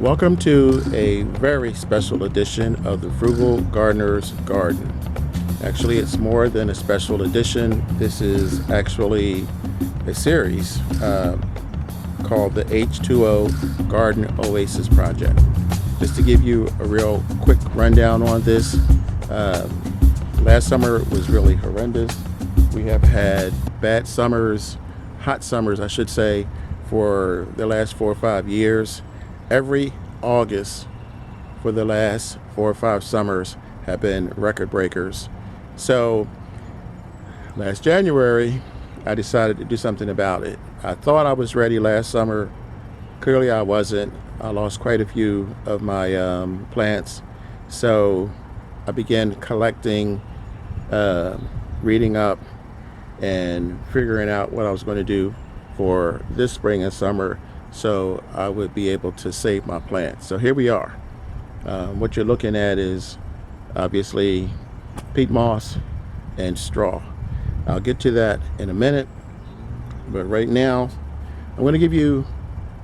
Welcome to a very special edition of the Frugal Gardener's Garden. Actually, it's more than a special edition. This is actually a series called the H2O Garden Oasis Project. Just to give you a real quick rundown on this, last summer was really horrendous. We have had bad summers, hot summers, I should say, for the last 4 or 5 years. Every August for the last 4 or 5 summers have been record breakers. So last January, I decided to do something about it. I thought I was ready last summer. Clearly I wasn't. I lost quite a few of my plants. So I began collecting, reading up, and figuring out what I was going to do for this spring and summer so I would be able to save my plants. So here we are. What you're looking at is obviously peat moss and straw. I'll get to that in a minute, but right now I'm going to give you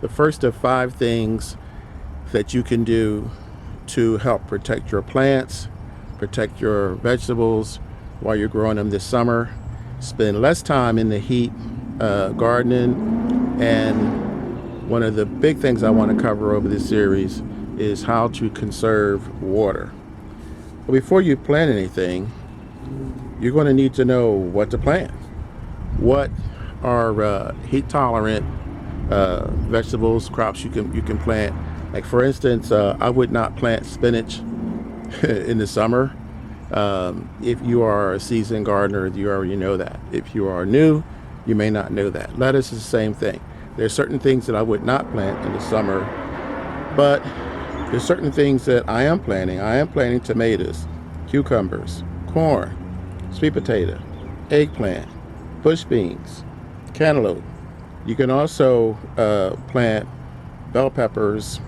the first of 5 things that you can do to help protect your plants, protect your vegetables while you're growing them this summer. Spend less time in the heat gardening. And one of the big things I want to cover over this series is how to conserve water. But before you plant anything, you're going to need to know what to plant. What are heat tolerant vegetables, crops you can plant? Like for instance, I would not plant spinach in the summer. If you are a seasoned gardener, you already know that. If you are new, you may not know that. Lettuce is the same thing. There's certain things that I would not plant in the summer, but there's certain things that I am planting. I am planting tomatoes, cucumbers, corn, sweet potato, eggplant, bush beans, cantaloupe. You can also plant bell peppers,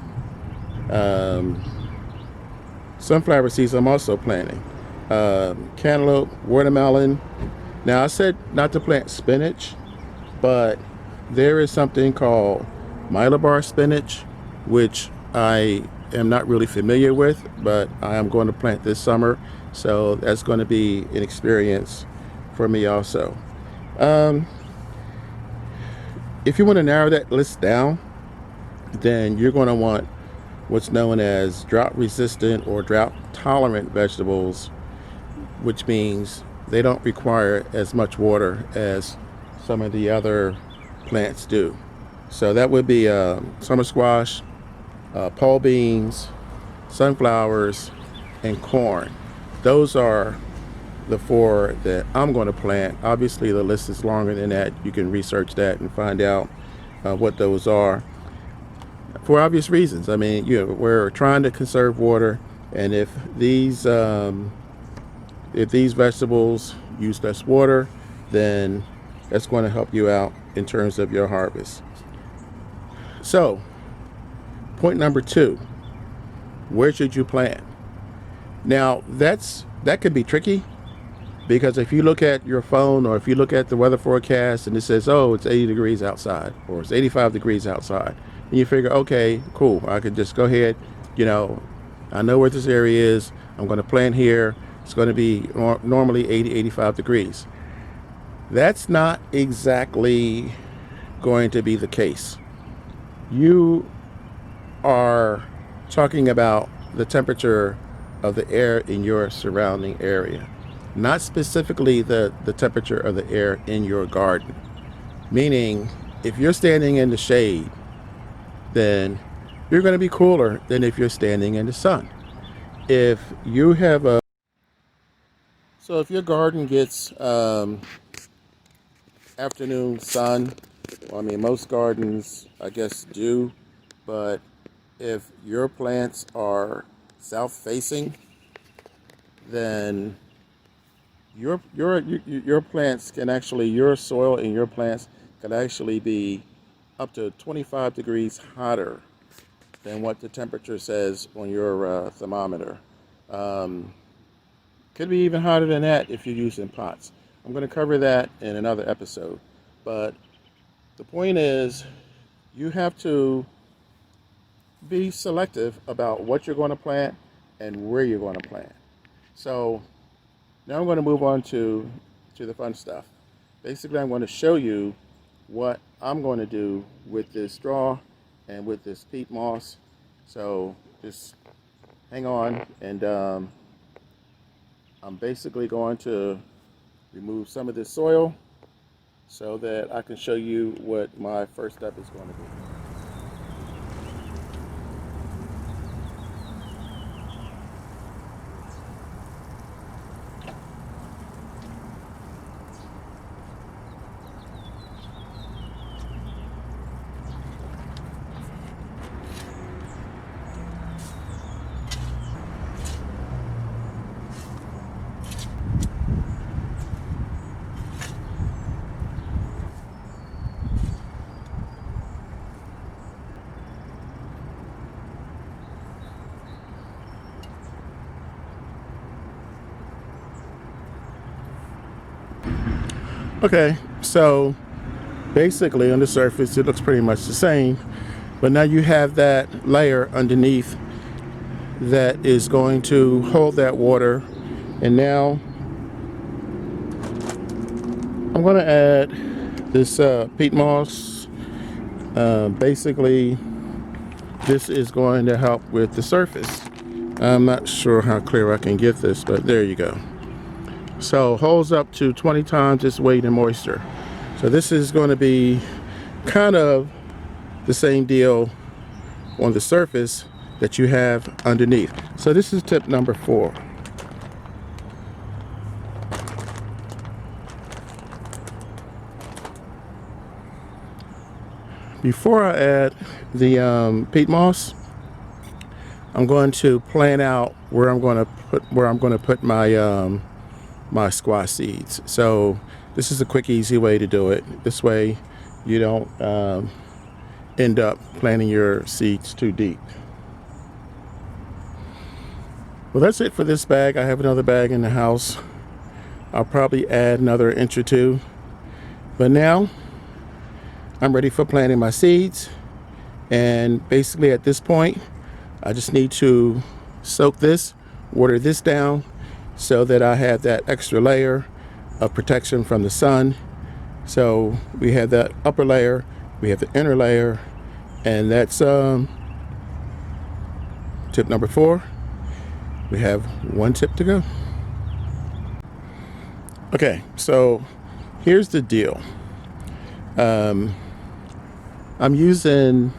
sunflower seeds I'm also planting, cantaloupe, watermelon. Now I said not to plant spinach, but there is something called Mylar spinach, which I am not really familiar with, but I am going to plant this summer. So that's going to be an experience for me also. If you want to narrow that list down, then you're going to want what's known as drought resistant or drought tolerant vegetables, which means they don't require as much water as some of the other plants do. So that would be summer squash, pole beans, sunflowers, and corn. Those are the 4 that I'm going to plant. Obviously the list is longer than that. You can research that and find out what those are for obvious reasons. I mean, we're trying to conserve water, and if these vegetables use less water, then that's going to help you out in terms of your harvest. So, point number 2, where should you plant? Now, that could be tricky, because if you look at your phone or if you look at the weather forecast and it says, oh, it's 80 degrees outside or it's 85 degrees outside, and you figure, okay, cool, I could just go ahead, I know where this area is, I'm going to plant here, it's going to be normally 80, 85 degrees. That's not exactly going to be the case. You are talking about the temperature of the air in your surrounding area, not specifically the temperature of the air in your garden. Meaning, if you're standing in the shade, then you're going to be cooler than if you're standing in the sun. If you have if your garden gets afternoon sun, well, I mean, most gardens, I guess, do, but if your plants are south facing, then your plants can actually, your soil and your plants can actually be up to 25 degrees hotter than what the temperature says on your thermometer. Could be even hotter than that if you're using pots. I'm going to cover that in another episode. But the point is, you have to be selective about what you're going to plant and where you're going to plant. So now I'm going to move on to the fun stuff. Basically, I'm going to show you what I'm going to do with this straw and with this peat moss. So just hang on, and I'm basically going to remove some of this soil so that I can show you what my first step is going to be. Okay, so basically on the surface it looks pretty much the same, but now you have that layer underneath that is going to hold that water. And now I'm going to add this peat moss. Basically this is going to help with the surface. I'm not sure how clear I can get this, but there you go. So holds up to 20 times its weight in moisture. So this is going to be kind of the same deal on the surface that you have underneath. So this is tip number 4. Before I add the peat moss, I'm going to plan out where I'm going to put my my squash seeds. So this is a quick, easy way to do it. This way you don't end up planting your seeds too deep. Well, that's it for this bag. I have another bag in the house. I'll probably add another inch or two. But now I'm ready for planting my seeds. And basically at this point, I just need to soak this, water this down, so that I have that extra layer of protection from the sun. So we have that upper layer, we have the inner layer, and that's tip number 4. We have one tip to go. Okay, so here's the deal. I'm using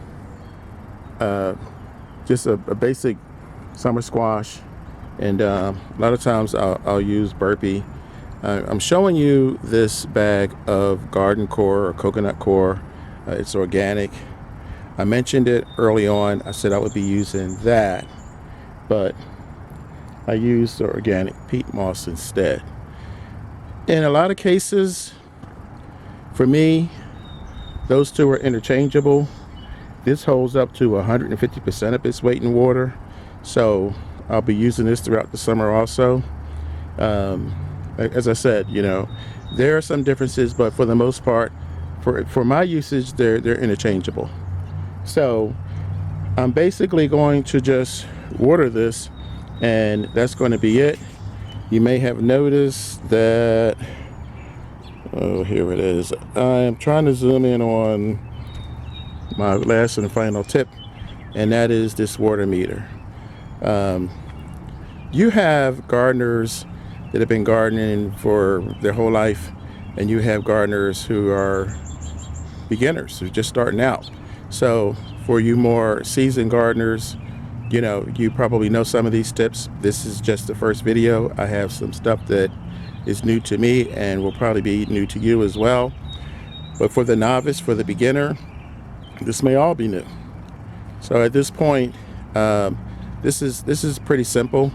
just a basic summer squash, and a lot of times I'll use burpee. I'm showing you this bag of garden coir or coconut coir. It's organic. I mentioned it early on. I said I would be using that, but I used the organic peat moss instead. In a lot of cases, for me, those two are interchangeable. This holds up to 150% of its weight in water, so I'll be using this throughout the summer also. As I said, you know, there are some differences, but for the most part, for my usage, they're interchangeable. So I'm basically going to just water this, and that's going to be it. You may have noticed that, oh, here it is. I'm trying to zoom in on my last and final tip, and that is this water meter. You have gardeners that have been gardening for their whole life, and you have gardeners who are beginners, who are just starting out. So for you more seasoned gardeners, you know, you probably know some of these tips. This is just the first video. I have some stuff that is new to me and will probably be new to you as well. But for the novice, for the beginner, this may all be new. So at this point, this is pretty simple.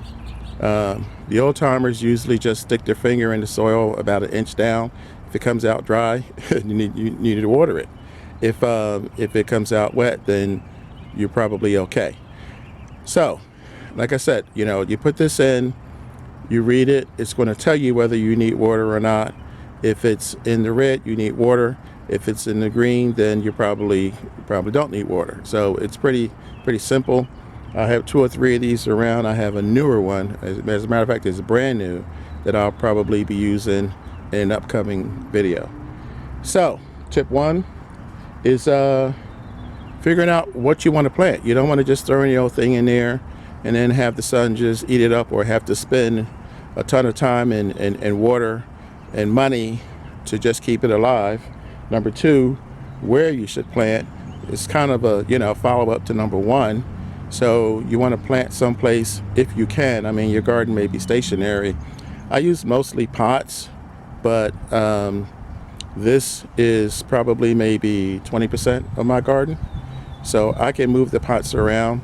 The old timers usually just stick their finger in the soil about an inch down. If it comes out dry, you need to water it. If it comes out wet, then you're probably okay. So, like I said, you know, you put this in, you read it, it's going to tell you whether you need water or not. If it's in the red, you need water. If it's in the green, then you probably don't need water. So it's pretty simple. I have 2 or 3 of these around. I have a newer one, as a matter of fact, it's brand new, that I'll probably be using in an upcoming video. So tip 1 is figuring out what you want to plant. You don't want to just throw any old thing in there and then have the sun just eat it up, or have to spend a ton of time and water and money to just keep it alive. Number 2, where you should plant is kind of a follow-up to number 1. So you want to plant someplace if you can. I mean, your garden may be stationary. I use mostly pots, but this is probably maybe 20% of my garden. So I can move the pots around.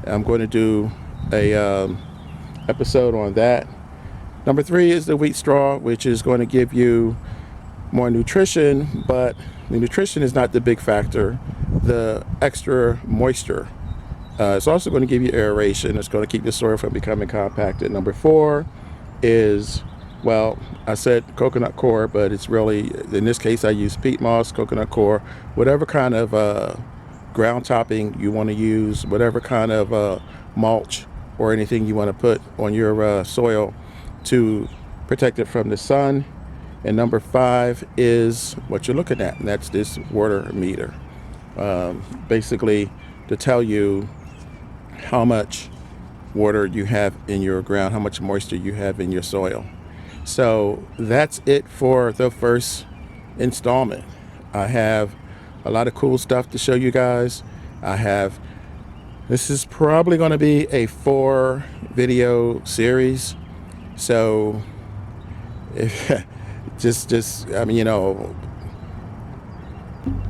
I'm going to do a episode on that. Number 3 is the wheat straw, which is going to give you more nutrition, but the nutrition is not the big factor. The extra moisture. It's also going to give you aeration. It's going to keep the soil from becoming compacted. Number 4 is, well, I said coconut coir, but it's really, in this case, I use peat moss, coconut coir, whatever kind of ground topping you want to use, whatever kind of mulch or anything you want to put on your soil to protect it from the sun. And number 5 is what you're looking at, and that's this water meter. Basically to tell you how much water you have in your ground, how much moisture you have in your soil. So that's it for the first installment. I have a lot of cool stuff to show you guys. This is probably going to be a 4 video series. So if I mean,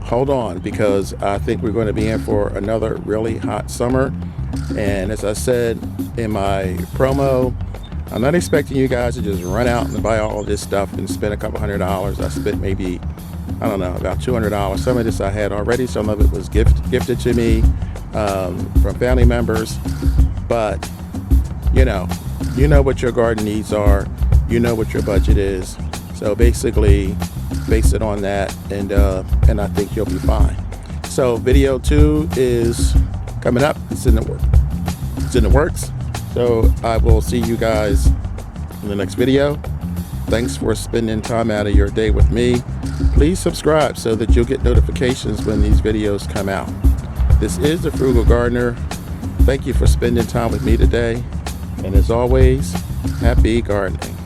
hold on, because I think we're going to be in for another really hot summer. And as I said in my promo, I'm not expecting you guys to just run out and buy all of this stuff and spend a couple $100. I spent maybe, I don't know, about $200. Some of this I had already. Some of it was gifted to me from family members. But you know what your garden needs are. You know what your budget is. So basically, base it on that, and I think you'll be fine. So video 2 is coming up. It's in the works. So I will see you guys in the next video. Thanks for spending time out of your day with me. Please subscribe so that you'll get notifications when these videos come out. This is the Frugal Gardener. Thank you for spending time with me today. And as always, happy gardening.